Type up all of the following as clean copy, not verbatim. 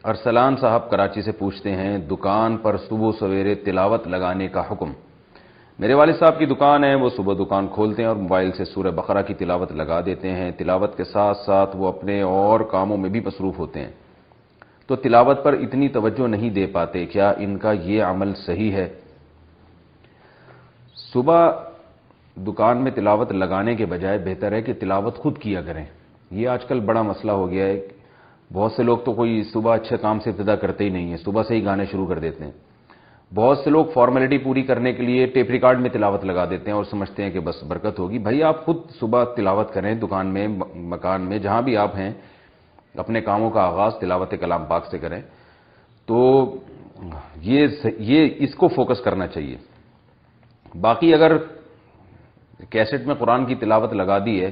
ارسلان صاحب کراچی سے پوچھتے ہیں دکان پر صبح سویرے تلاوت لگانے کا حکم۔ میرے والد صاحب کی دکان ہے، وہ صبح دکان کھولتے ہیں اور موبائل سے سورہ بقرہ کی تلاوت لگا دیتے ہیں۔ تلاوت کے ساتھ ساتھ وہ اپنے اور کاموں میں بھی مصروف ہوتے ہیں، تو تلاوت پر اتنی توجہ نہیں دے پاتے، کیا ان کا یہ عمل صحیح ہے؟ صبح دکان میں تلاوت لگانے کے بجائے بہتر ہے کہ تلاوت خود کیا کریں۔ یہ آج کل بڑا مسئلہ ہو گیا ہے، بہت سے لوگ تو کوئی صبح اچھے کام سے ابتدا کرتے ہی نہیں ہیں، صبح سے ہی گانے شروع کر دیتے ہیں۔ بہت سے لوگ فارمیلٹی پوری کرنے کے لیے ٹیپ ریکارڈ میں تلاوت لگا دیتے ہیں اور سمجھتے ہیں کہ بس برکت ہوگی۔ بھائی آپ خود صبح تلاوت کریں، دکان میں، مکان میں، جہاں بھی آپ ہیں، اپنے کاموں کا آغاز تلاوت کلام پاک سے کریں، تو یہ اس کو فوکس کرنا چاہیے۔ باقی اگر کیسٹ میں قرآن کی تلاوت لگا دی ہے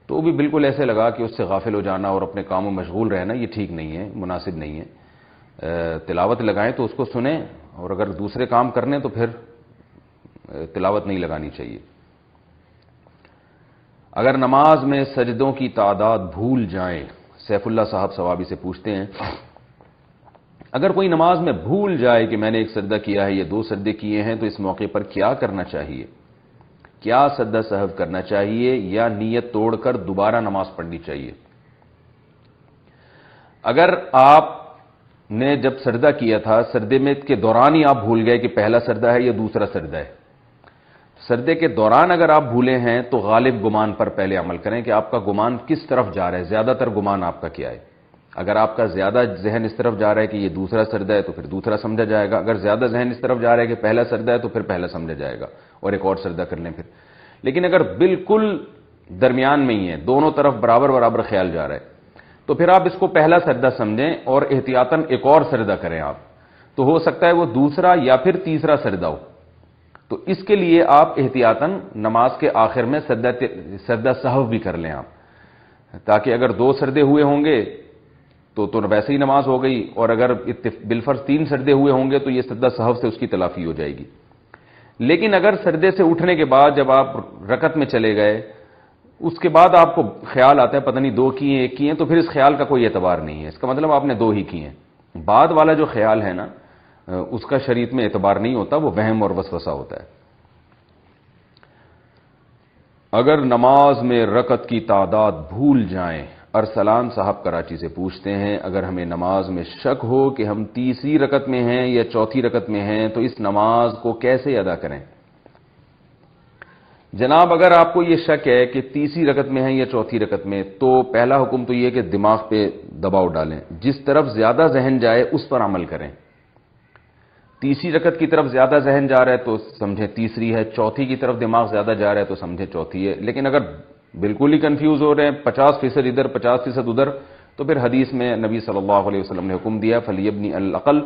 تو بھی بالکل ایسے لگا کہ اس سے غافل ہو جانا اور اپنے کاموں میں مشغول رہنا یہ ٹھیک نہیں ہے، مناسب نہیں ہے۔ تلاوت لگائیں تو اس کو سنیں، اور اگر دوسرے کام کرنے تو پھر تلاوت نہیں لگانی چاہیے۔ اگر نماز میں سجدوں کی تعداد بھول جائیں، سیف اللہ صاحب ثوابی سے پوچھتے ہیں اگر کوئی نماز میں بھول جائے کہ میں نے ایک سجدہ کیا ہے یا 2 سجدے کیے ہیں تو اس موقع پر کیا کرنا چاہیے؟ کیا سجدہ سہو کرنا چاہیے یا نیت توڑ کر دوبارہ نماز پڑھنی چاہیے؟ اگر آپ نے جب سجدہ کیا تھا، سجدے میں کے دوران ہی آپ بھول گئے کہ پہلا سجدہ ہے یا دوسرا سجدہ ہے، سجدے کے دوران اگر آپ بھولے ہیں تو غالب گمان پر پہلے عمل کریں کہ آپ کا گمان کس طرف جا رہا ہے، زیادہ تر گمان آپ کا کیا ہے۔ اگر آپ کا زیادہ ذہن اس طرف جا رہا ہے کہ یہ دوسرا سجدہ ہے تو پھر دوسرا سمجھا جائے گا، اگر زیادہ ذہن اس طرف جا رہا ہے کہ پہلا سجدہ ہے تو پھر پہلا سمجھا جائے گا اور ایک اور سجدہ کر لیں پھر۔ لیکن اگر بالکل درمیان میں ہی ہے، دونوں طرف برابر برابر خیال جا رہا ہے، تو پھر آپ اس کو پہلا سجدہ سمجھیں اور احتیاطاً ایک اور سجدہ کریں آپ، تو ہو سکتا ہے وہ دوسرا یا پھر تیسرا سجدہ ہو، تو اس کے لیے آپ احتیاطاً نماز کے آخر میں سجدہ سہو بھی کر لیں آپ، تاکہ اگر 2 سجدے ہوئے ہوں گے تو ویسے ہی نماز ہو گئی، اور اگر بالفرض 3 سجدے ہوئے ہوں گے تو یہ سجدہ سہو سے اس کی تلافی ہو جائے گی۔ لیکن اگر سجدے سے اٹھنے کے بعد جب آپ رکعت میں چلے گئے، اس کے بعد آپ کو خیال آتا ہے پتہ نہیں 2 کیے 1 کیے، تو پھر اس خیال کا کوئی اعتبار نہیں ہے، اس کا مطلب آپ نے 2 ہی کیے ہیں۔ بعد والا جو خیال ہے نا، اس کا شریعت میں اعتبار نہیں ہوتا، وہ وہم اور وسوسہ ہوتا ہے۔ اگر نماز میں رکعت کی تعداد بھول جائیں، ارسلان صاحب کراچی سے پوچھتے ہیں اگر ہمیں نماز میں شک ہو کہ ہم تیسری رکعت میں ہیں یا چوتھی رکعت میں ہیں تو اس نماز کو کیسے ادا کریں؟ جناب اگر آپ کو یہ شک ہے کہ تیسری رکعت میں ہیں یا چوتھی رکعت میں، تو پہلا حکم تو یہ کہ دماغ پہ دباؤ ڈالیں، جس طرف زیادہ ذہن جائے اس پر عمل کریں۔ تیسری رکعت کی طرف زیادہ ذہن جا رہا ہے تو سمجھیں تیسری ہے، چوتھی کی طرف دماغ زیادہ جا رہا ہے تو سمجھیں چوتھی ہے۔ لیکن اگر بالکل ہی کنفیوز ہو رہے ہیں، 50% ادھر 50% ادھر، تو پھر حدیث میں نبی صلی اللہ علیہ وسلم نے حکم دیا فَلْيَبْنِ الْأَقَلَّ،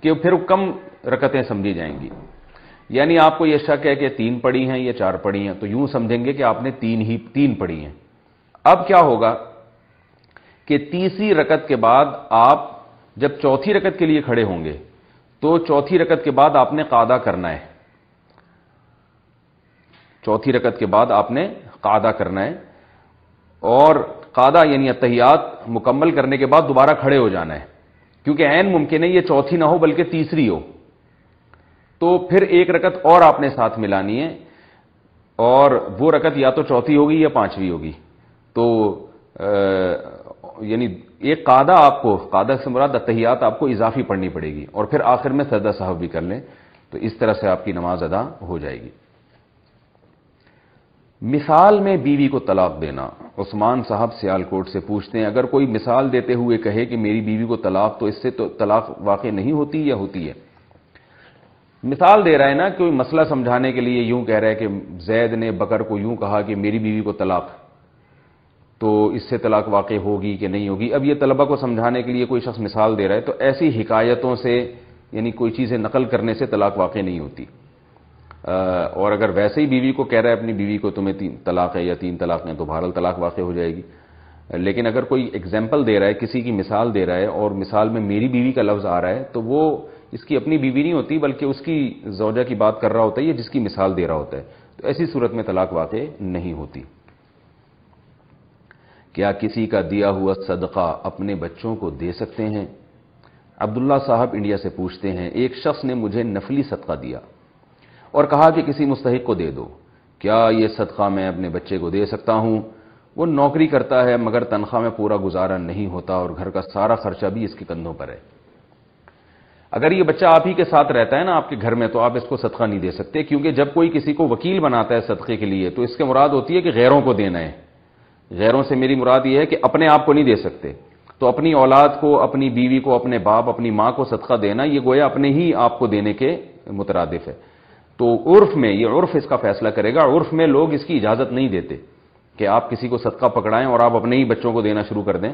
کہ پھر کم رکعتیں سمجھی جائیں گی۔ یعنی آپ کو یہ شک ہے کہ 3 پڑھی ہیں یا 4 پڑھی ہیں، تو یوں سمجھیں گے کہ آپ نے 3 پڑھی ہیں۔ اب کیا ہوگا کہ تیسری رکعت کے بعد آپ جب چوتھی رکعت کے لیے کھڑے ہوں گے تو چوتھی رکعت کے بعد آپ نے قعدہ کرنا ہے، چوتھی رکعت کے بعد آپ نے قعدہ کرنا ہے، اور قعدہ یعنی اتحیات مکمل کرنے کے بعد دوبارہ کھڑے ہو جانا ہے، کیونکہ عین ممکن ہے یہ چوتھی نہ ہو بلکہ تیسری ہو، تو پھر 1 رکعت اور آپ نے ساتھ ملانی ہے، اور وہ رکعت یا تو چوتھی ہوگی یا 5ویں ہوگی، تو یعنی ایک قعدہ آپ کو، قعدہ سے مراد اتحیات آپ کو اضافی پڑھنی پڑے گی، اور پھر آخر میں سجدہ سہو بھی کر لیں، تو اس طرح سے آپ کی نماز ادا ہو جائے گی۔ مثال میں بیوی کو طلاق دینا، عثمان صاحب سیالکوٹ سے پوچھتے ہیں اگر کوئی مثال دیتے ہوئے کہے کہ میری بیوی کو طلاق، تو اس سے تو طلاق واقع نہیں ہوتی یا ہوتی ہے؟ مثال دے رہا ہے نا، کوئی مسئلہ سمجھانے کے لیے یوں کہہ رہا ہے کہ زید نے بکر کو یوں کہا کہ میری بیوی کو طلاق، تو اس سے طلاق واقع ہوگی کہ نہیں ہوگی۔ اب یہ طلبہ کو سمجھانے کے لیے کوئی شخص مثال دے رہا ہے، تو ایسی حکایتوں سے یعنی کوئی چیزیں نقل کرنے سے طلاق واقع نہیں ہوتی، اور اگر ویسے ہی بیوی کو کہہ رہا ہے اپنی بیوی کو تمہیں 3 طلاق ہے یا 3 طلاق ہیں، تو بہرحال طلاق واقع ہو جائے گی۔ لیکن اگر کوئی ایگزامپل دے رہا ہے، کسی کی مثال دے رہا ہے، اور مثال میں میری بیوی کا لفظ آ رہا ہے، تو وہ اس کی اپنی بیوی نہیں ہوتی بلکہ اس کی زوجہ کی بات کر رہا ہوتا ہے یا جس کی مثال دے رہا ہوتا ہے، تو ایسی صورت میں طلاق واقع نہیں ہوتی۔ کیا کسی کا دیا ہوا صدقہ اپنے بچوں کو دے سکتے ہیں؟ عبداللہ صاحب انڈیا سے پوچھتے ہیں، ایک شخص نے مجھے نفلی صدقہ دیا اور کہا کہ کسی مستحق کو دے دو، کیا یہ صدقہ میں اپنے بچے کو دے سکتا ہوں؟ وہ نوکری کرتا ہے مگر تنخواہ میں پورا گزارا نہیں ہوتا اور گھر کا سارا خرچہ بھی اس کے کندھوں پر ہے۔ اگر یہ بچہ آپ ہی کے ساتھ رہتا ہے نا آپ کے گھر میں، تو آپ اس کو صدقہ نہیں دے سکتے، کیونکہ جب کوئی کسی کو وکیل بناتا ہے صدقے کے لیے تو اس کے مراد ہوتی ہے کہ غیروں کو دینا ہے۔ غیروں سے میری مراد یہ ہے کہ اپنے آپ کو نہیں دے سکتے۔ تو اپنی اولاد کو، اپنی بیوی کو، اپنے باپ، اپنی ماں کو صدقہ دینا، یہ گویا اپنے ہی آپ کو دینے کے مترادف ہے۔ تو عرف میں، یہ عرف اس کا فیصلہ کرے گا، عرف میں لوگ اس کی اجازت نہیں دیتے کہ آپ کسی کو صدقہ پکڑائیں اور آپ اپنے ہی بچوں کو دینا شروع کر دیں۔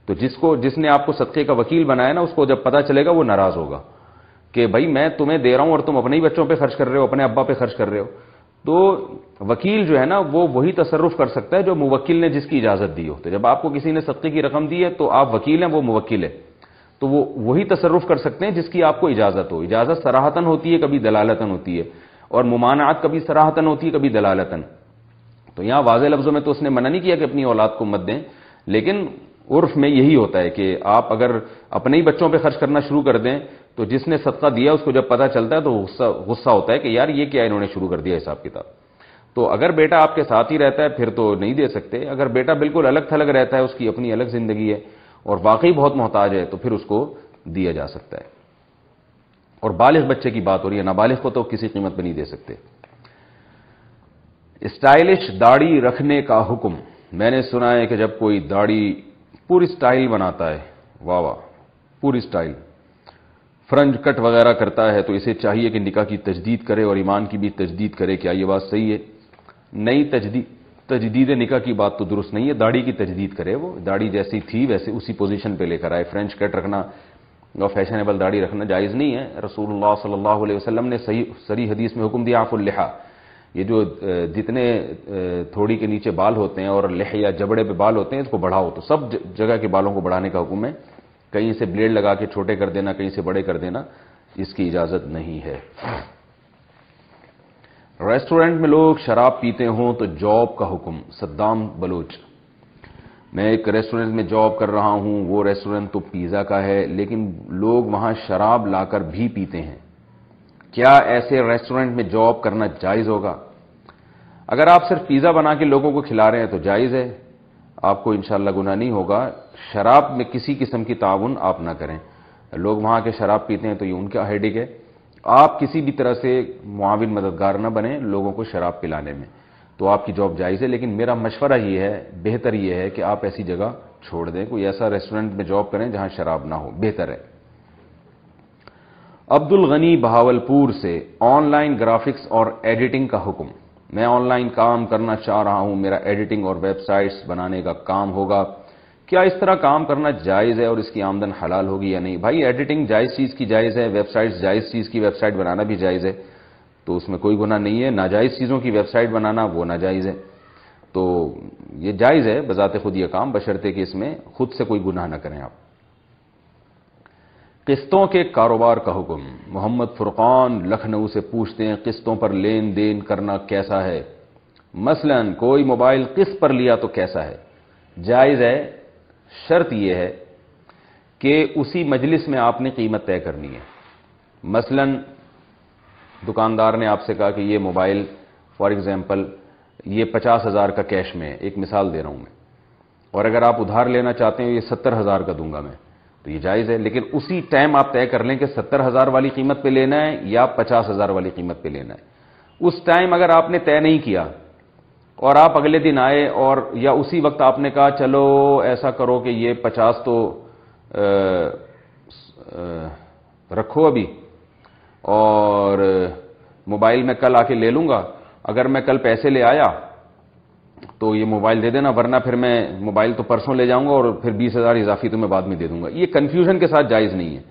تو جس نے آپ کو صدقے کا وکیل بنایا نا، اس کو جب پتہ چلے گا وہ ناراض ہوگا کہ بھائی میں تمہیں دے رہا ہوں اور تم اپنے ہی بچوں پہ خرچ کر رہے ہو، اپنے ابا پہ خرچ کر رہے ہو۔ تو وکیل جو ہے نا وہ وہی تصرف کر سکتا ہے جو موکل نے جس کی اجازت دی ہو۔ تو جب آپ کو کسی نے صدقے کی رقم دی ہے تو آپ وکیل ہیں، وہ موکل ہے، تو وہ وہی تصرف کر سکتے ہیں جس کی آپ کو اجازت ہو۔ اجازت صراحتاً ہوتی ہے، کبھی دلالتاً ہوتی ہے، اور ممانعت کبھی صراحتاً ہوتی ہے، کبھی دلالتاً۔ تو یہاں واضح لفظوں میں تو اس نے منع نہیں کیا کہ اپنی اولاد کو مت دیں، لیکن عرف میں یہی ہوتا ہے کہ آپ اگر اپنے ہی بچوں پہ خرچ کرنا شروع کر دیں تو جس نے صدقہ دیا اس کو جب پتہ چلتا ہے تو غصہ ہوتا ہے کہ یار یہ کیا انہوں نے شروع کر دیا حساب کتاب۔ تو اگر بیٹا آپ کے ساتھ ہی رہتا ہے پھر تو نہیں دے سکتے۔ اگر بیٹا بالکل الگ تھلگ رہتا ہے، اس کی اپنی الگ زندگی ہے اور واقعی بہت محتاج ہے، تو پھر اس کو دیا جا سکتا ہے۔ اور بالغ بچے کی بات ہو رہی ہے، نابالغ کو تو کسی قیمت پہ نہیں دے سکتے۔ اسٹائلش داڑھی رکھنے کا حکم۔ میں نے سنا ہے کہ جب کوئی داڑھی پوری سٹائل بناتا ہے، واہ واہ، پوری سٹائل، فرنج کٹ وغیرہ کرتا ہے، تو اسے چاہیے کہ نکاح کی تجدید کرے اور ایمان کی بھی تجدید کرے۔ کیا یہ بات صحیح ہے؟ نئی تجدید نکاح کی بات تو درست نہیں ہے، داڑھی کی تجدید کرے، وہ داڑھی جیسی تھی ویسے اسی پوزیشن پہ لے کر آئے۔ فرنچ کٹ رکھنا اور فیشنیبل داڑھی رکھنا جائز نہیں ہے۔ رسول اللہ صلی اللہ علیہ وسلم نے صحیح حدیث میں حکم دیا، عفو اللحیٰ، یہ جو جتنے تھوڑی کے نیچے بال ہوتے ہیں اور لحیہ جبڑے پہ بال ہوتے ہیں اس کو بڑھاؤ۔ تو سب جگہ کے بالوں کو بڑھانے کا حکم ہے، کہیں سے بلیڈ لگا کے چھوٹے کر دینا، کہیں سے بڑے کر دینا، اس کی اجازت نہیں ہے۔ ریسٹورنٹ میں لوگ شراب پیتے ہوں تو جاب کا حکم۔ صدام بلوچ، میں ایک ریسٹورنٹ میں جاب کر رہا ہوں، وہ ریسٹورنٹ تو پیزا کا ہے لیکن لوگ وہاں شراب لا کر بھی پیتے ہیں، کیا ایسے ریسٹورنٹ میں جاب کرنا جائز ہوگا؟ اگر آپ صرف پیزا بنا کے لوگوں کو کھلا رہے ہیں تو جائز ہے، آپ کو انشاءاللہ گناہ نہیں ہوگا۔ شراب میں کسی قسم کی تعاون آپ نہ کریں۔ لوگ وہاں کے شراب پیتے ہیں تو یہ ان کا ہیڈک ہے، آپ کسی بھی طرح سے معاون مددگار نہ بنیں لوگوں کو شراب پلانے میں، تو آپ کی جاب جائز ہے۔ لیکن میرا مشورہ یہ ہے، بہتر یہ ہے کہ آپ ایسی جگہ چھوڑ دیں، کوئی ایسا ریسٹورنٹ میں جاب کریں جہاں شراب نہ ہو، بہتر ہے۔ عبد الغنی بہاولپور سے، آن لائن گرافکس اور ایڈیٹنگ کا حکم۔ میں آن لائن کام کرنا چاہ رہا ہوں، میرا ایڈیٹنگ اور ویب سائٹس بنانے کا کام ہوگا، کیا اس طرح کام کرنا جائز ہے اور اس کی آمدن حلال ہوگی یا نہیں؟ بھائی ایڈیٹنگ جائز چیز کی جائز ہے، ویب سائٹس جائز چیز کی ویب سائٹ بنانا بھی جائز ہے، تو اس میں کوئی گناہ نہیں ہے۔ ناجائز چیزوں کی ویب سائٹ بنانا وہ ناجائز ہے، تو یہ جائز ہے بذات خود یہ کام، بشرطے کہ اس میں خود سے کوئی گناہ نہ کریں آپ۔ قسطوں کے کاروبار کا حکم۔ محمد فرقان لکھنؤ سے پوچھتے ہیں قسطوں پر لین دین کرنا کیسا ہے؟ مثلا کوئی موبائل قسط پر لیا تو کیسا ہے؟ جائز ہے، شرط یہ ہے کہ اسی مجلس میں آپ نے قیمت طے کرنی ہے۔ مثلا دکاندار نے آپ سے کہا کہ یہ موبائل فار ایگزامپل یہ 50,000 کا کیش میں ہے، ایک مثال دے رہا ہوں میں، اور اگر آپ ادھار لینا چاہتے ہیں یہ 70,000 کا دوں گا میں، تو یہ جائز ہے، لیکن اسی ٹائم آپ طے کر لیں کہ 70,000 والی قیمت پہ لینا ہے یا 50,000 والی قیمت پہ لینا ہے۔ اس ٹائم اگر آپ نے طے نہیں کیا اور آپ اگلے دن آئے اور یا اسی وقت آپ نے کہا چلو ایسا کرو کہ یہ 50 تو رکھو ابھی اور موبائل میں کل آ کے لے لوں گا، اگر میں کل پیسے لے آیا تو یہ موبائل دے دینا، ورنہ پھر میں موبائل تو پرسوں لے جاؤں گا اور پھر 20,000 اضافی تو میں بعد میں دے دوں گا، یہ کنفیوژن کے ساتھ جائز نہیں ہے۔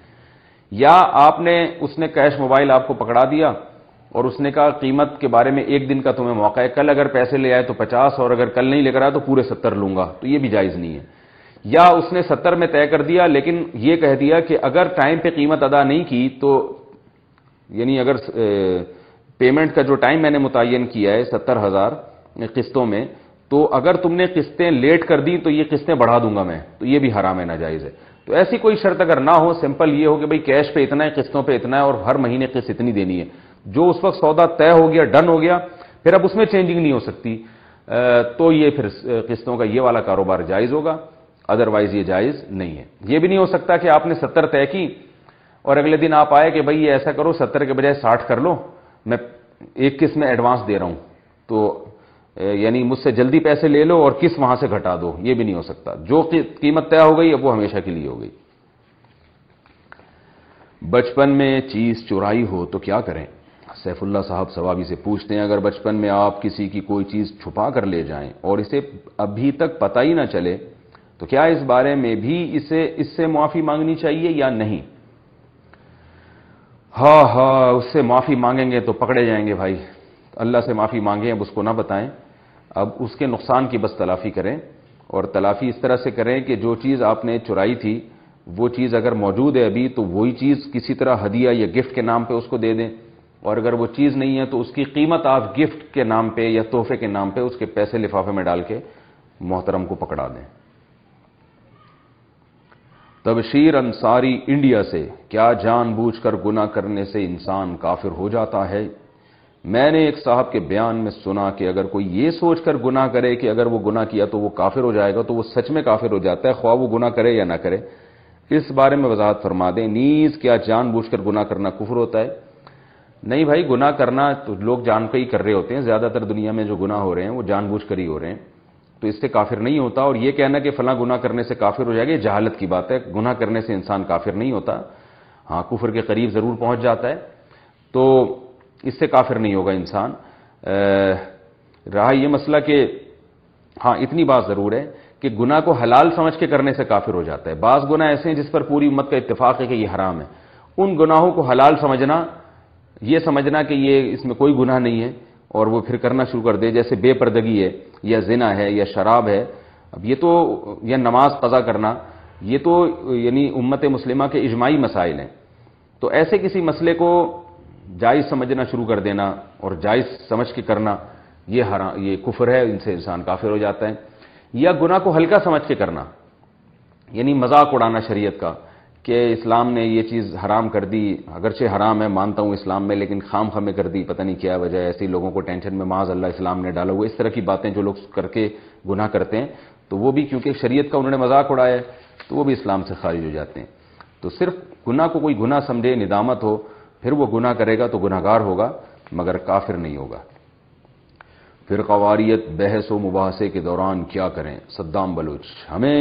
یا آپ نے اس نے کیش موبائل آپ کو پکڑا دیا اور اس نے کہا قیمت کے بارے میں ایک دن کا تمہیں موقع ہے، کل اگر پیسے لے آئے تو 50 اور اگر کل نہیں لے کر آیا تو پورے 70 لوں گا، تو یہ بھی جائز نہیں ہے۔ یا اس نے 70 میں طے کر دیا لیکن یہ کہہ دیا کہ اگر ٹائم پہ قیمت ادا نہیں کی تو یعنی اگر پیمنٹ کا جو ٹائم میں نے متعین کیا ہے 70,000 قسطوں میں، تو اگر تم نے قسطیں لیٹ کر دی تو یہ قسطیں بڑھا دوں گا میں، تو یہ بھی حرام ہے، ناجائز ہے۔ تو ایسی کوئی شرط اگر نہ ہو، سمپل یہ ہو کہ بھئی کیش پہ اتنا ہے، قسطوں پہ اتنا ہے، اور ہر مہینے قسط اتنی دینی ہے، جو اس وقت سودا طے ہو گیا، ڈن ہو گیا، پھر اب اس میں چینجنگ نہیں ہو سکتی، تو یہ پھر قسطوں کا یہ والا کاروبار جائز ہوگا، ادروائز یہ جائز نہیں ہے۔ یہ بھی نہیں ہو سکتا کہ آپ نے 70 طے کی اور اگلے دن آپ آئے کہ بھئی یہ ایسا کرو 70 کے بجائے 60 کر لو، میں ایک قسط میں ایڈوانس دے رہا ہوں، تو یعنی مجھ سے جلدی پیسے لے لو اور قسط وہاں سے گھٹا دو، یہ بھی نہیں ہو سکتا۔ جو قیمت طے ہو گئی اب وہ ہمیشہ کے لیے ہو گئی۔ بچپن میں چیز چورائی ہو تو کیا کریں؟ سیف اللہ صاحب ثوابی سے پوچھتے ہیں، اگر بچپن میں آپ کسی کی کوئی چیز چھپا کر لے جائیں اور اسے ابھی تک پتہ ہی نہ چلے تو کیا اس بارے میں بھی اس سے معافی مانگنی چاہیے یا نہیں؟ ہاں اس سے معافی مانگیں گے تو پکڑے جائیں گے بھائی، اللہ سے معافی مانگیں، اب اس کو نہ بتائیں، اب اس کے نقصان کی بس تلافی کریں، اور تلافی اس طرح سے کریں کہ جو چیز آپ نے چرائی تھی وہ چیز اگر موجود ہے ابھی تو وہی چیز کسی طرح ہدیہ یا گفٹ کے نام پہ اس کو دے دیں، اور اگر وہ چیز نہیں ہے تو اس کی قیمت آپ گفٹ کے نام پہ یا تحفے کے نام پہ اس کے پیسے لفافے میں ڈال کے محترم کو پکڑا دیں۔ تبشیر انصاری انڈیا سے، کیا جان بوجھ کر گناہ کرنے سے انسان کافر ہو جاتا ہے؟ میں نے ایک صاحب کے بیان میں سنا کہ اگر کوئی یہ سوچ کر گناہ کرے کہ اگر وہ گناہ کیا تو وہ کافر ہو جائے گا تو وہ سچ میں کافر ہو جاتا ہے، خواہ وہ گناہ کرے یا نہ کرے۔ اس بارے میں وضاحت فرما دیں۔ نیز کیا جان بوجھ کر گناہ کرنا کفر ہوتا ہے؟ نہیں بھائی، گناہ کرنا تو لوگ جان کے ہی کر رہے ہوتے ہیں، زیادہ تر دنیا میں جو گناہ ہو رہے ہیں وہ جان بوجھ کر ہی ہو رہے ہیں، تو اس سے کافر نہیں ہوتا۔ اور یہ کہنا کہ فلاں گناہ کرنے سے کافر ہو جائے گا، یہ جہالت کی بات ہے۔ گناہ کرنے سے انسان کافر نہیں ہوتا، ہاں کفر کے قریب ضرور پہنچ جاتا ہے، تو اس سے کافر نہیں ہوگا انسان۔ رہا یہ مسئلہ کہ ہاں اتنی بات ضرور ہے کہ گناہ کو حلال سمجھ کے کرنے سے کافر ہو جاتا ہے۔ بعض گناہ ایسے ہیں جس پر پوری امت کا اتفاق ہے کہ یہ حرام ہے، ان گناہوں کو حلال سمجھنا، یہ سمجھنا کہ یہ اس میں کوئی گناہ نہیں ہے اور وہ پھر کرنا شروع کر دے، جیسے بے پردگی ہے یا زنا ہے یا شراب ہے، اب یہ تو یا نماز قضا کرنا، یہ تو یعنی امت مسلمہ کے اجماعی مسائل ہیں، تو ایسے کسی مسئلے کو جائز سمجھنا شروع کر دینا اور جائز سمجھ کے کرنا، یہ حرام، یہ کفر ہے، ان سے انسان کافر ہو جاتا ہے۔ یا گناہ کو ہلکا سمجھ کے کرنا، یعنی مذاق اڑانا شریعت کا کہ اسلام نے یہ چیز حرام کر دی، اگرچہ حرام ہے مانتا ہوں اسلام میں، لیکن خام خامے کر دی، پتہ نہیں کیا وجہ ہے، ایسی لوگوں کو ٹینشن میں معاذ اللہ اسلام نے ڈالا ہوا، اس طرح کی باتیں جو لوگ کر کے گناہ کرتے ہیں تو وہ بھی کیونکہ شریعت کا انہوں نے مذاق اڑایا ہے تو وہ بھی اسلام سے خارج ہو جاتے ہیں۔ تو صرف گناہ کو کوئی گناہ سمجھے، ندامت ہو، پھر وہ گناہ کرے گا تو گناہگار ہوگا مگر کافر نہیں ہوگا۔ پھر قواریت بحث و مباحثے کے دوران کیا کریں؟ صدام بلوچ، ہمیں